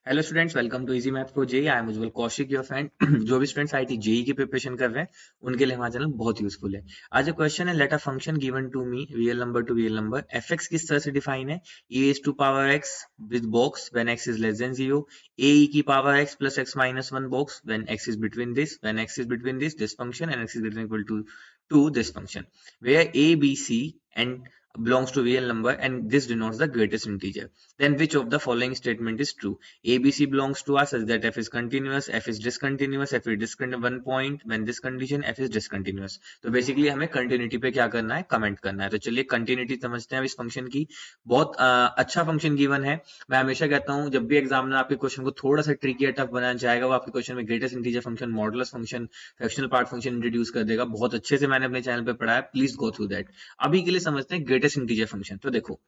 Hello students, welcome to easy math for JE. I am Ujjwal Kaushik your friend. जो भी students IT JE की preparation कर रहे हैं उनके लिए हमारा चैनल बहुत यूजफुल है। आज जो क्वेश्चन है, let a function given to me real number to real number f x किस तरह से डिफाइन है। E raise to power x with box when x is less than zero, a e की power x plus x minus one box when x is between this, when x is between this function and x is between equal to this function where a b c and belongs to real number and this denotes the greatest integer. Then which of the following statement is true? ABC belongs to us such that f is continuous, f is discontinuous, f is discontinuous one point when this condition f is discontinuous. तो basically हमें continuity पे क्या करना है, comment करना है। तो चलिए कंटिन्यूटी समझते हैं इस फंक्शन की। बहुत अच्छा फंक्शन गिवन है। मैं हमेशा कहता हूं जब भी एग्जाम में आपके क्वेश्चन को थोड़ा सा ट्रिकी या टफ बनाना चाहेगा, वो आपके क्वेश्चन में greatest integer function, modulus function, fractional part function introduce कर देगा। बहुत अच्छे से मैंने अपने चैनल पे पढ़ा है, प्लीज गो थ्रू दैट। अभी के लिए समझते हैं ग्रेटेस्ट इंटीजर फंक्शन। तो देखो,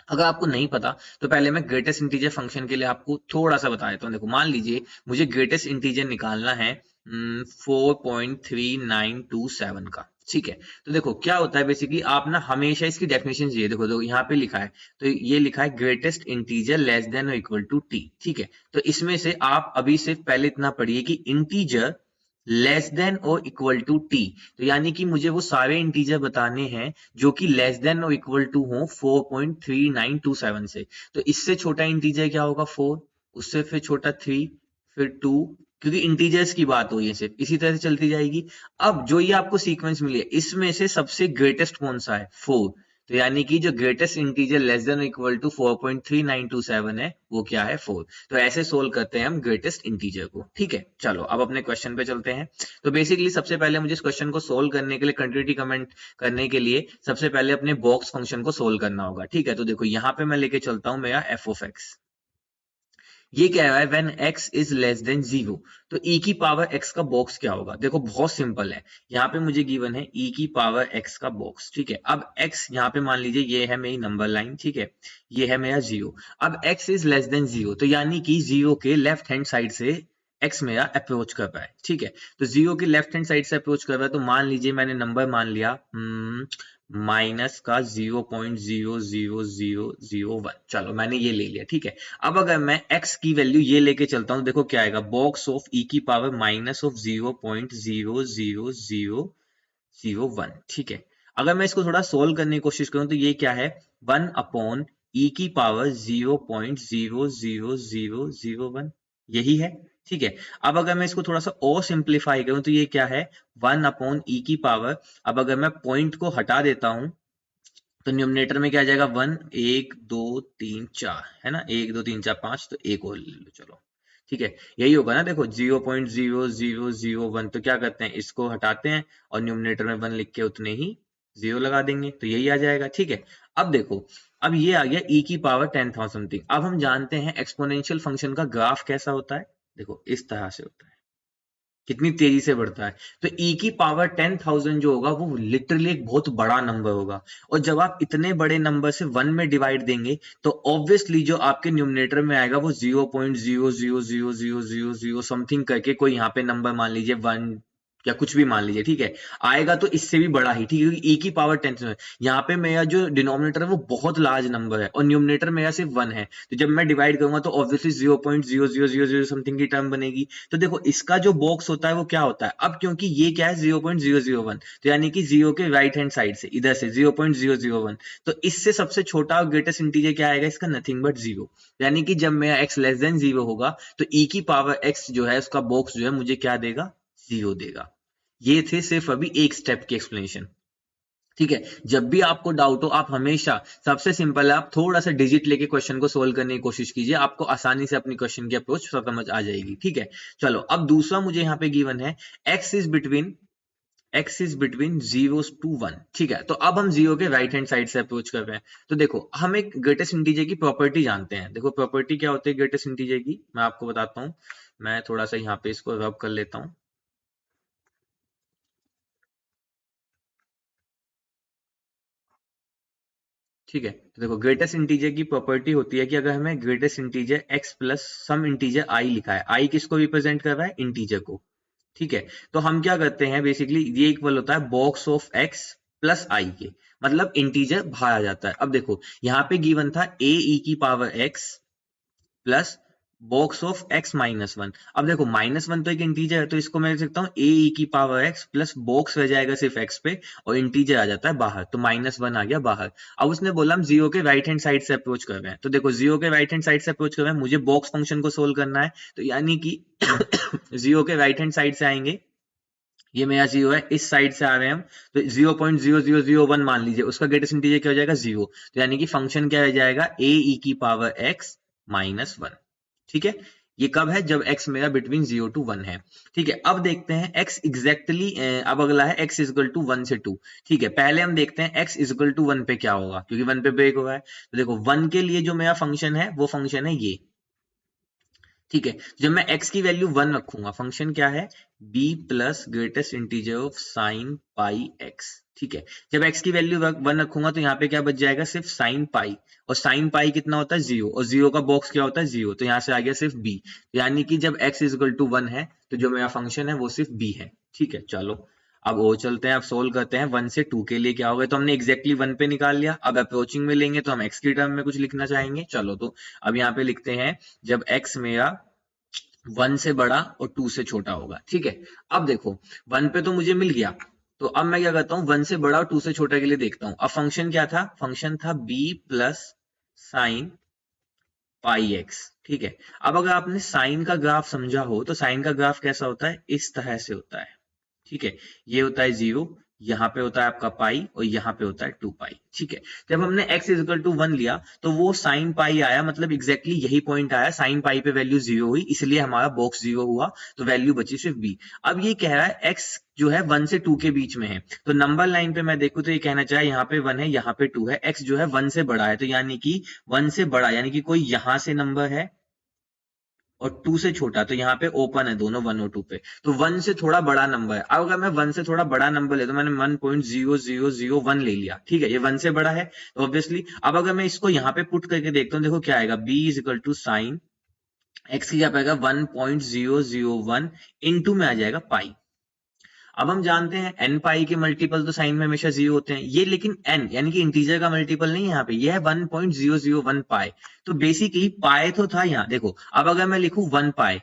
अगर आपको नहीं पता तो पहले मैं ग्रेटेस्ट इंटीजर फंक्शन के लिए आपको थोड़ा सा बता देता हूँ। देखो, मान लीजिए मुझे ग्रेटेस्ट इंटीजर निकालना है 4.3927 का, ठीक है। तो देखो क्या होता है, बेसिकली आप ना हमेशा इसकी डेफिनेशन चाहिए। देखो यहाँ पे लिखा है, तो ये लिखा है ग्रेटेस्ट इंटीजर लेस देन और इक्वल टू टी, ठीक है। तो इसमें से आप अभी सिर्फ पहले इतना पढ़िए कि इंटीजर लेस देन और इक्वल टू टी। तो यानी कि मुझे वो सारे इंटीजर बताने हैं जो कि लेस देन और इक्वल टू हो 4.3927 से। तो इससे छोटा इंटीजर क्या होगा, 4, उससे फिर छोटा 3, फिर 2, क्योंकि इंटीजर्स की बात हो, ये सिर्फ इसी तरह से चलती जाएगी। अब जो ये आपको सीक्वेंस मिली है, इसमें से सबसे ग्रेटेस्ट कौन सा है, 4। तो यानी कि जो greatest integer less than equal to 4.3927 है, वो क्या है, 4। तो ऐसे सोल्व करते हैं हम ग्रेटेस्ट इंटीजर को, ठीक है। चलो अब अपने क्वेश्चन पे चलते हैं। तो बेसिकली सबसे पहले मुझे इस क्वेश्चन को सोल्व करने के लिए, कंटिन्यूटी कमेंट करने के लिए, सबसे पहले अपने बॉक्स फंक्शन को सोल्व करना होगा, ठीक है। तो देखो यहाँ पे मैं लेके चलता हूं मेरा एफ ऑफ एक्स। ये कह रहा है when x is less then 0। तो e की पावर x का बॉक्स क्या होगा। देखो बहुत सिंपल है, यहाँ पे मुझे गिवन है e की पावर x का बॉक्स, ठीक है। अब x यहाँ पे मान लीजिए ये है मेरी नंबर लाइन, ठीक है, ये है मेरा 0। अब x इज लेस देन 0, तो यानी कि 0 के लेफ्ट हैंड साइड से x मेरा अप्रोच कर रहा है, ठीक है। तो 0 के लेफ्ट हैंड साइड से अप्रोच कर रहा है, तो मान लीजिए मैंने नंबर मान लिया माइनस का 0.00001। चलो मैंने ये ले लिया, ठीक है। अब अगर मैं x की वैल्यू ये लेके चलता हूं, देखो क्या आएगा, बॉक्स ऑफ e की पावर माइनस ऑफ 0.00001, ठीक है। अगर मैं इसको थोड़ा सोल्व करने की कोशिश करूं, तो ये क्या है, 1 अपॉन e की पावर 0.00001, यही है, ठीक है। अब अगर मैं इसको थोड़ा सा और सिंप्लीफाई करूं, तो ये क्या है, 1 अपॉन e की पावर, अब अगर मैं पॉइंट को हटा देता हूं तो न्यूमरेटर में क्या आ जाएगा, 1, 1 2 3 4, है ना, 1 2 3 4 5, तो एक और ले लो, चलो ठीक है। यही होगा ना, देखो 0.0001, तो क्या करते हैं, इसको हटाते हैं और न्यूमरेटर में 1 लिख के उतने ही 0 लगा देंगे, तो यही आ जाएगा, ठीक है। अब देखो, अब ये आ गया e की पावर 10,000 समथिंग। अब हम जानते हैं एक्सपोनेंशियल फंक्शन का ग्राफ कैसा होता है, देखो इस तरह से होता है, कितनी तेजी से बढ़ता है। तो e की पावर 10,000 जो होगा वो लिटरली एक बहुत बड़ा नंबर होगा। और जब आप इतने बड़े नंबर से 1 में डिवाइड देंगे, तो ऑब्वियसली जो आपके न्यूमरेटर में आएगा वो 0.00000 समथिंग करके कोई यहाँ पे नंबर मान लीजिए 1 या कुछ भी मान लीजिए, ठीक है, आएगा तो इससे भी बड़ा ही, ठीक है, क्योंकि e की पावर 10 है। यहाँ पे मेरा जो डिनोमिनेटर है वो बहुत लार्ज नंबर है और न्यूमरेटर मेरा सिर्फ 1 है। तो जब मैं डिवाइड करूंगा तो ऑब्वियसली 0.0000 समथिंग की टर्म बनेगी। तो देखो इसका जो बॉक्स होता है वो क्या होता है, अब क्योंकि ये क्या है 0.001, तो यानी कि 0 के राइट हैंड साइड से इधर से 0.001, तो इससे सबसे छोटा और ग्रेटेस्ट इंटीजर क्या आएगा, इसका नथिंग बट 0। यानी कि जब मेरा x लेस देन 0 होगा तो e की पावर x जो है उसका बॉक्स जो है मुझे क्या देगा, 0 देगा। ये थे सिर्फ अभी एक स्टेप की एक्सप्लेनेशन, ठीक है। जब भी आपको डाउट हो, आप हमेशा, सबसे सिंपल है, आप थोड़ा सा डिजिट लेके क्वेश्चन को सोल्व करने की कोशिश कीजिए, आपको आसानी से अपनी क्वेश्चन की अप्रोच समझ आ जाएगी, ठीक है। चलो अब दूसरा मुझे यहाँ पे गिवन है x इज बिटवीन 0 to 1, ठीक है। तो अब हम 0 के राइट हैंड साइड से अप्रोच कर रहे हैं। तो देखो हम एक ग्रेटेस्ट इंटीजर की प्रॉपर्टी जानते हैं। देखो प्रॉपर्टी क्या होती है ग्रेटेस्ट इंटीजर की, मैं आपको बताता हूँ। मैं थोड़ा सा यहाँ पे इसको रब कर लेता हूँ, ठीक है। तो देखो ग्रेटेस्ट इंटीजर की प्रॉपर्टी होती है कि अगर हमें greatest integer x plus some integer i लिखा है, i किसको रिप्रेजेंट कर रहा है, इंटीजर को, ठीक है। तो हम क्या करते हैं, बेसिकली ये इक्वल होता है box of x plus i के, मतलब इंटीजर बाहर आ जाता है। अब देखो यहाँ पे गिवन था a e की power x plus box of x -1। अब देखो -1 तो एक इंटीजर है, तो इसको मैं लिख सकता हूँ a e की पावर x प्लस बॉक्स रह जाएगा सिर्फ x पे और इंटीजर आ जाता है बाहर, तो -1 आ गया बाहर। अब उसने बोला हम जीरो के राइट हैंड साइड से अप्रोच कर रहे हैं, तो देखो जीरो के राइट हैंड साइड से अप्रोच कर रहे हैं, मुझे बॉक्स फंक्शन को सोल्व करना है, तो यानी कि जीरो के राइट हैंड साइड से आएंगे, ये मेरा जीरो है, इस साइड से आ रहे हैं हम, तो 0.0001 मान लीजिए, उसका ग्रेटेस्ट इंटीजर क्या हो जाएगा, जीरो, तो यानी कि फंक्शन क्या रह जाएगा, a e की पावर x -1। ठीक है, ये कब है, जब x मेरा बिटवीन 0 to 1 है। ठीक है, अब देखते हैं x एग्जैक्टली अब अगला है x इक्वल टू 1 से 2। ठीक है, पहले हम देखते हैं x इक्वल टू 1 पे क्या होगा, क्योंकि 1 पे ब्रेक हो रहा है, तो देखो 1 के लिए जो मेरा फंक्शन है वो फंक्शन है ये। ठीक है, जब मैं x की वैल्यू 1 रखूंगा, फंक्शन क्या है, b plus greatest integer of sine pi x। ठीक है, जब x की वैल्यू 1 रखूंगा तो यहाँ पे क्या बच जाएगा, सिर्फ साइन पाई, और साइन पाई कितना होता है, जीरो, और जीरो का बॉक्स क्या होता है, जीरो, तो यहाँ से आ गया सिर्फ b, यानी कि जब x इक्वल टू 1 है तो जो मेरा फंक्शन है वो सिर्फ b है। ठीक है, चलो अब वो चलते हैं, अब सोल्व करते हैं 1 से 2 के लिए क्या होगा, तो हमने एग्जैक्टली 1 पे निकाल लिया, अब अप्रोचिंग में लेंगे तो हम x की टर्म में कुछ लिखना चाहेंगे। चलो तो अब यहाँ पे लिखते हैं, जब x मेरा 1 से बड़ा और 2 से छोटा होगा। ठीक है, अब देखो 1 पे तो मुझे मिल गया, तो अब मैं क्या करता हूँ, 1 से बड़ा और 2 से छोटा के लिए देखता हूँ। अब फंक्शन क्या था, फंक्शन था b plus sine pi x. ठीक है, अब अगर आपने साइन का ग्राफ समझा हो तो साइन का ग्राफ कैसा होता है, इस तरह से होता है। ठीक है, ये होता है जीरो, यहाँ पे होता है आपका पाई और यहाँ पे होता है 2 पाई। ठीक है, जब हमने x इक्वल टू 1 लिया तो वो साइन पाई आया, मतलब एग्जैक्टली यही पॉइंट आया, साइन पाई पे वैल्यू जीरो हुई, इसलिए हमारा बॉक्स जीरो हुआ, तो वैल्यू बची सिर्फ b। अब ये कह रहा है x जो है 1 से 2 के बीच में है, तो नंबर लाइन पे मैं देखूं तो ये कहना चाहे यहाँ पे 1 है, यहाँ पे 2 है, x जो है 1 से बड़ा है, तो यानी कि 1 से बड़ा यानी कि कोई यहां से नंबर है और 2 से छोटा, तो यहाँ पे ओपन है दोनों 1 और 2 पे, तो 1 से थोड़ा बड़ा नंबर है। अब अगर मैं 1 से थोड़ा बड़ा नंबर ले, तो मैंने 1.0001 ले लिया। ठीक है, ये 1 से बड़ा है, तो ऑब्वियसली अब अगर मैं इसको यहाँ पे पुट करके देखता हूँ, देखो क्या आएगा, b is equal to sine x की क्या पाएगा 1.001 इंटू में आ जाएगा पाई। अब हम जानते हैं n पाई के मल्टीपल तो साइन में हमेशा जीरो होते हैं, ये लेकिन n यानी कि इंटीजर का मल्टीपल नहीं है यहाँ पे, ये है 1.001 पाई, तो बेसिकली पाई तो था यहाँ, देखो अब अगर मैं लिखूं 1 पाई,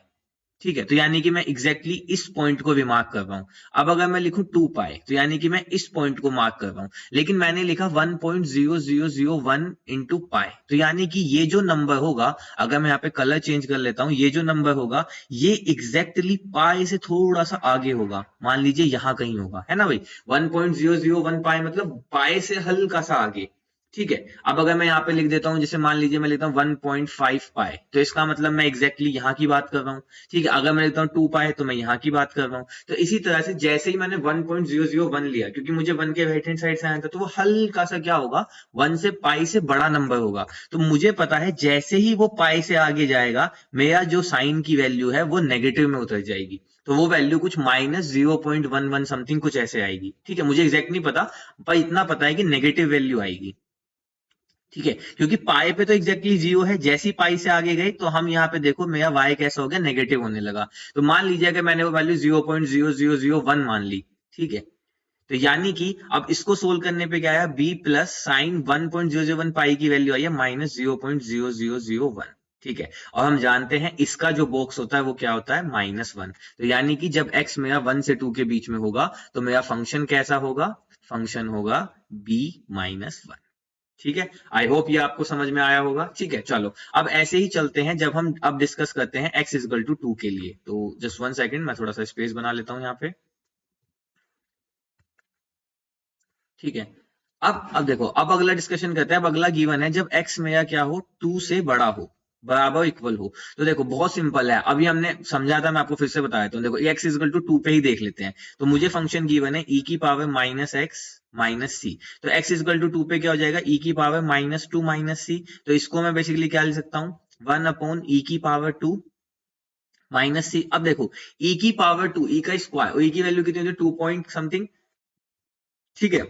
ठीक है, तो यानी कि मैं एग्जैक्टली इस पॉइंट को भी मार्क कर रहा हूं। अब अगर मैं लिखूं 2 पाई, तो यानी कि मैं इस पॉइंट को मार्क कर रहा हूं, लेकिन मैंने लिखा 1.0001 इंटू पाई, तो यानी कि ये जो नंबर होगा, अगर मैं यहाँ पे कलर चेंज कर लेता हूं, ये जो नंबर होगा ये एग्जैक्टली पाई से थोड़ा सा आगे होगा, मान लीजिए यहां कहीं होगा, है ना भाई, 1.001 पाई मतलब पाई से हल्का सा आगे। ठीक है, अब अगर मैं यहाँ पे लिख देता हूँ, जैसे मान लीजिए मैं लिखता हूँ 1.5 पाई, तो इसका मतलब मैं एग्जैक्टली यहाँ की बात कर रहा हूँ। ठीक है, अगर मैं लिखता हूँ 2 पाई तो मैं यहाँ की बात कर रहा हूँ। तो इसी तरह से जैसे ही मैंने 1.001 लिया, क्योंकि मुझे 1 के राइट हैंड साइड से आया था, तो वो हल्का सा क्या होगा, 1 से पाई से बड़ा नंबर होगा, तो मुझे पता है जैसे ही वो पाई से आगे जाएगा, मेरा जो साइन की वैल्यू है वो नेगेटिव में उतर जाएगी, तो वो वैल्यू कुछ -0.11 समथिंग कुछ ऐसे आएगी। ठीक है, मुझे एग्जैक्ट नहीं पता, पर इतना पता है कि नेगेटिव वैल्यू आएगी। ठीक है, क्योंकि पाई पे तो एग्जैक्टली जीरो है, जैसी पाई से आगे गई तो हम यहाँ पे देखो मेरा वाई कैसा हो गया, नेगेटिव होने लगा, तो मान लीजिए कि मैंने वो वैल्यू 0.0001 मान ली। ठीक है, तो यानी कि अब इसको सोल्व करने पे क्या आया, b प्लस साइन 1.001 पाई की वैल्यू आई है -0.0001। ठीक है, और हम जानते हैं इसका जो बॉक्स होता है वो क्या होता है, -1, तो यानी कि जब x मेरा 1 से 2 के बीच में होगा तो मेरा फंक्शन कैसा होगा, फंक्शन होगा b -1। ठीक है, आई होप ये आपको समझ में आया होगा। ठीक है, चलो अब ऐसे ही चलते हैं, जब हम अब डिस्कस करते हैं x इक्वल टू 2 के लिए, तो जस्ट 1 सेकंड मैं थोड़ा सा स्पेस बना लेता हूं यहाँ पे। ठीक है, अब देखो, अब अगला डिस्कशन करते हैं, अब अगला गिवन है जब x मेरा क्या हो, 2 से बड़ा हो, बराबर इक्वल हो, तो देखो बहुत सिंपल है, अभी हमने समझा था, मैं आपको फिर से बता देता हूँ, देखो x इक्वल टू 2 पे ही देख लेते हैं, तो मुझे फंक्शन गिवन है e की पावर -x -c, तो x इक्वल टू 2 पे क्या हो जाएगा, e की पावर -2 -c, तो इसको मैं बेसिकली क्या लिख सकता हूँ, 1 अपॉन e की पावर 2 -c। अब देखो e की पावर 2, e का स्क्वायर, और e की वैल्यू कितनी होती है, 2 पॉइंट समथिंग। ठीक है,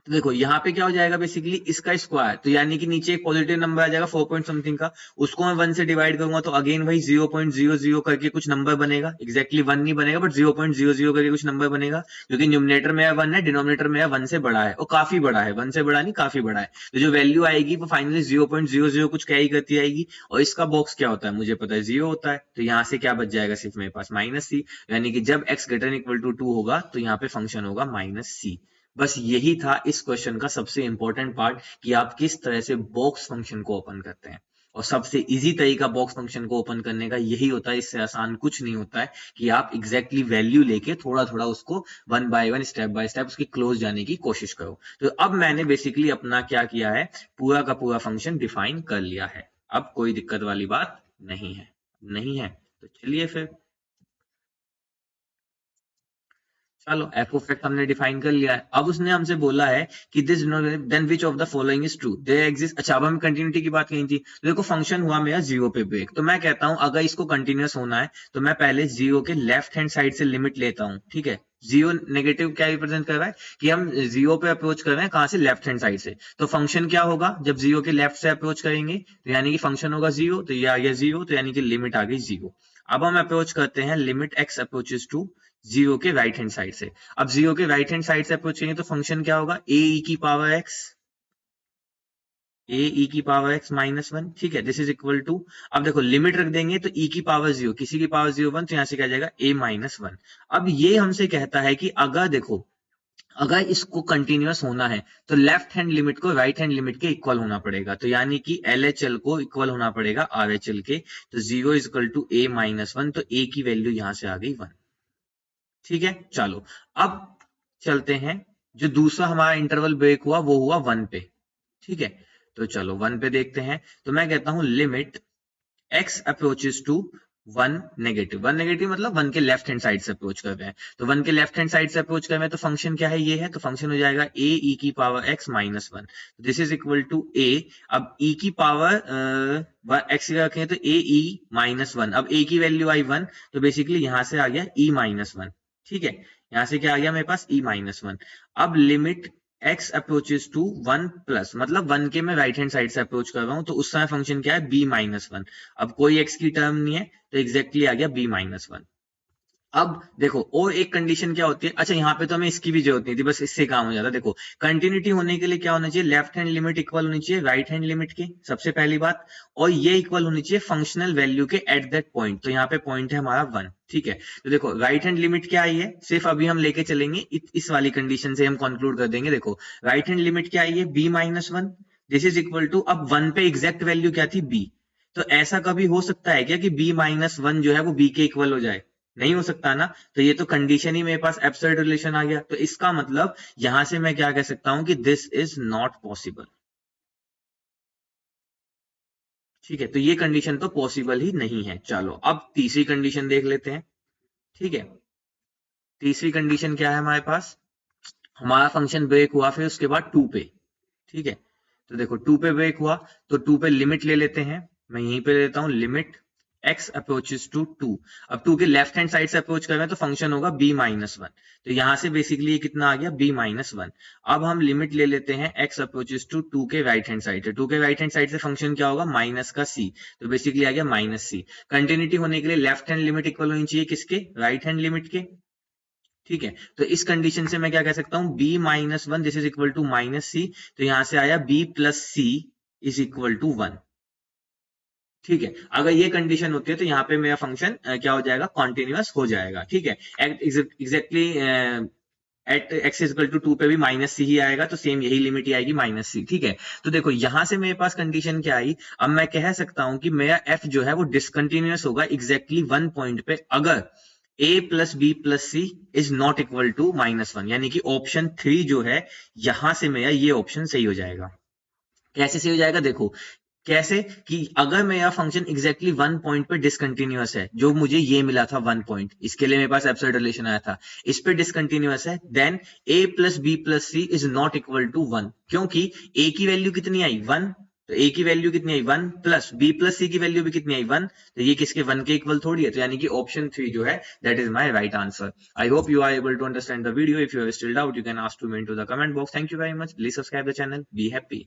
तो देखो यहाँ पे क्या हो जाएगा बेसिकली इसका स्क्वायर, तो यानी कि नीचे एक पॉजिटिव नंबर आ जाएगा 4 पॉइंट समथिंग का, उसको मैं 1 से डिवाइड करूंगा तो अगेन वही 0.00 करके कुछ नंबर बनेगा, एग्जैक्टली 1 नहीं बनेगा बट 0.00 करके कुछ नंबर बनेगा, क्योंकि न्यूमरेटर में 1 है, डिनोमिनेटर में 1 से बड़ा है और काफी बड़ा है, 1 से बड़ा नहीं काफी बड़ा है, तो जो वैल्यू आएगी वो फाइनली 0.00 कुछ कैरी करती आएगी, और इसका बॉक्स क्या होता है मुझे पता है 0 होता है, तो यहाँ से क्या बच जाएगा सिर्फ मेरे पास -c, यानी कि जब x ग्रेटर इक्वल टू 2 होगा तो यहाँ पे फंक्शन होगा -c। बस यही था इस क्वेश्चन का सबसे इंपॉर्टेंट पार्ट कि आप किस तरह से बॉक्स फंक्शन को ओपन करते हैं, और सबसे इजी तरीका बॉक्स फंक्शन को ओपन करने का यही होता है, इससे आसान कुछ नहीं होता है कि आप एग्जैक्टली वैल्यू लेके थोड़ा थोड़ा उसको 1 बाय 1 स्टेप बाय स्टेप उसकी क्लोज जाने की कोशिश करो। तो अब मैंने बेसिकली अपना क्या किया है, पूरा का पूरा फंक्शन डिफाइन कर लिया है, अब कोई दिक्कत वाली बात नहीं है, नहीं है तो चलिए फिर चलो एफ ऑफ एक्स हमने डिफाइन कर लिया है। अब उसने हमसे बोला है कि this then which of the following is true, there exist. अच्छा अब हमें कंटिन्यूटी की बात कही थी, तो देखो फंक्शन हुआ मेरा 0 पे ब्रेक, तो मैं कहता हूं अगर इसको कंटिन्यूअस होना है तो मैं पहले 0 के लेफ्ट हैंड साइड से लिमिट लेता हूं, ठीक है। 0 नेगेटिव क्या रिप्रेजेंट कर रहा है कि हम 0 पे अप्रोच कर रहे हैं कहां से, लेफ्ट हैंड साइड से, तो फंक्शन क्या होगा जब 0 के लेफ्ट से अप्रोच करेंगे तो यानी कि फंक्शन होगा 0, तो ये आ गया 0, तो यानी कि लिमिट आ गई 0। अब हम अप्रोच करते हैं लिमिट x अप्रोचेस टू 0 के राइट हैंड साइड से, अब 0 के राइट हैंड साइड से अप्रोच करेंगे तो फंक्शन क्या होगा a e की पावर x, a e की पावर x -1, ठीक है, दिस इज इक्वल टू, अब देखो लिमिट रख देंगे तो e की पावर 0, किसी की पावर 0 1, तो यहां से क्या जाएगा a -1। अब ये हमसे कहता है कि अगर देखो अगर इसको कंटिन्यूअस होना है तो लेफ्ट हैंड लिमिट को राइट हैंड लिमिट के इक्वल होना पड़ेगा, तो यानी कि LHL को इक्वल होना पड़ेगा RHL के, तो 0 इज इक्वल टू a -1, तो a की वैल्यू यहां से आ गई 1, ठीक है। चलो अब चलते हैं, जो दूसरा हमारा इंटरवल ब्रेक हुआ वो हुआ 1 पे, ठीक है, तो चलो 1 पे देखते हैं, तो मैं कहता हूं limit x approaches to 1 negative, 1 negative मतलब 1 के लेफ्ट हैंड साइड से अप्रोच कर रहे हैं, तो 1 के लेफ्ट हैंड साइड से अप्रोच कर रहे हैं तो फंक्शन क्या है, ये है, तो फंक्शन हो जाएगा a e की power x -1, this is equal to a, अब e की पावर x रखें तो a e -1, अब a की वैल्यू आई 1, तो बेसिकली यहां से आ गया e -1, ठीक है, यहां से क्या आ गया मेरे पास e -1। अब limit x approaches to 1 plus, मतलब 1 के मैं राइट हैंड साइड से अप्रोच कर रहा हूं, तो उस समय फंक्शन क्या है b -1, अब कोई x की टर्म नहीं है तो एग्जैक्टली आ गया b -1। अब देखो और एक कंडीशन क्या होती है, अच्छा यहाँ पे तो हमें इसकी भी जरूरत नहीं थी, बस इससे काम हो जाता। देखो कंटिन्यूटी होने के लिए क्या होना चाहिए, लेफ्ट हैंड लिमिट इक्वल होनी चाहिए राइट हैंड लिमिट के, सबसे पहली बात, और ये इक्वल होनी चाहिए फंक्शनल वैल्यू के एट दैट पॉइंट, तो यहाँ पे पॉइंट है हमारा 1, ठीक है। तो देखो राइट हैंड लिमिट क्या आई है, सिर्फ अभी हम लेके चलेंगे इस वाली कंडीशन से हम कंक्लूड कर देंगे। देखो राइट हैंड लिमिट क्या आई है b -1, this is equal to, अब 1 पे एग्जैक्ट वैल्यू क्या थी b, तो ऐसा कभी हो सकता है क्या कि b -1 जो है वो b के इक्वल हो जाए, नहीं हो सकता ना, तो ये तो कंडीशन ही मेरे पास एब्सर्ड रिलेशन आ गया, तो इसका मतलब यहां से मैं क्या कह सकता हूं कि दिस इज नॉट पॉसिबल, ठीक है, तो ये कंडीशन तो पॉसिबल ही नहीं है। चलो अब तीसरी कंडीशन देख लेते हैं, ठीक है। तीसरी कंडीशन क्या है हमारे पास, हमारा फंक्शन ब्रेक हुआ फिर उसके बाद 2 पे, ठीक है, तो देखो 2 पे ब्रेक हुआ तो 2 पे लिमिट ले लेते हैं, मैं यहीं पे लेता हूं लिमिट x अप्रोचेस टू 2, अब 2 के लेफ्ट हैंड साइड से अप्रोच कर रहे हैं तो फंक्शन होगा b -1, तो यहां से बेसिकली ये कितना आ गया b -1। अब हम लिमिट ले लेते हैं x अप्रोचेस टू 2 के राइट हैंड साइड से, 2 के राइट हैंड साइड से फंक्शन क्या होगा माइनस का c, तो बेसिकली आ गया -c। कंटिन्यूटी होने के लिए लेफ्ट हैंड लिमिट इक्वल होनी चाहिए किसके, राइट हैंड लिमिट के, ठीक है, तो इस कंडीशन से मैं क्या कह सकता हूं b -1 this is equal to -c, तो यहां से आया b + c is equal to 1, ठीक है। अगर ये कंडीशन होती है तो यहाँ पे मेरा फंक्शन क्या हो जाएगा, कॉन्टिन्यूअस हो जाएगा, ठीक है। Exactly at x equal to 2 पे भी -c ही आएगा, तो सेम यही लिमिट ही आएगी -c, ठीक है। तो देखो यहां से मेरे पास कंडीशन क्या आई, अब मैं कह सकता हूं कि मेरा f जो है वो डिसकंटिन्यूअस होगा एग्जैक्टली 1 पॉइंट पे, अगर a + b + c is not equal to -1, यानी कि ऑप्शन 3 जो है यहां से मेरा ये ऑप्शन सही हो जाएगा। कैसे सही हो जाएगा, देखो कैसे कि अगर मेरा फंक्शन एग्जैक्टली 1 पॉइंट पे डिसकंटिन्यूअस है, जो मुझे ये मिला था 1 पॉइंट, इसके लिए मेरे पास एब्सर्ड रिलेशन आया था, इस पे डिसकंटिन्यूअस है, then a + b + c is not equal to 1, क्योंकि a की वैल्यू कितनी आई 1, तो a की वैल्यू कितनी आई 1 प्लस b प्लस c की वैल्यू भी कितनी आई 1, तो ये किसके 1 के इक्वल थोड़ी है, तो यानी कि ऑप्शन 3 जो है that is my right answer. I hope you are able to understand the video. If you have still doubt, you can ask to me into the comment box. Thank you very much. Please subscribe the channel. Be happy.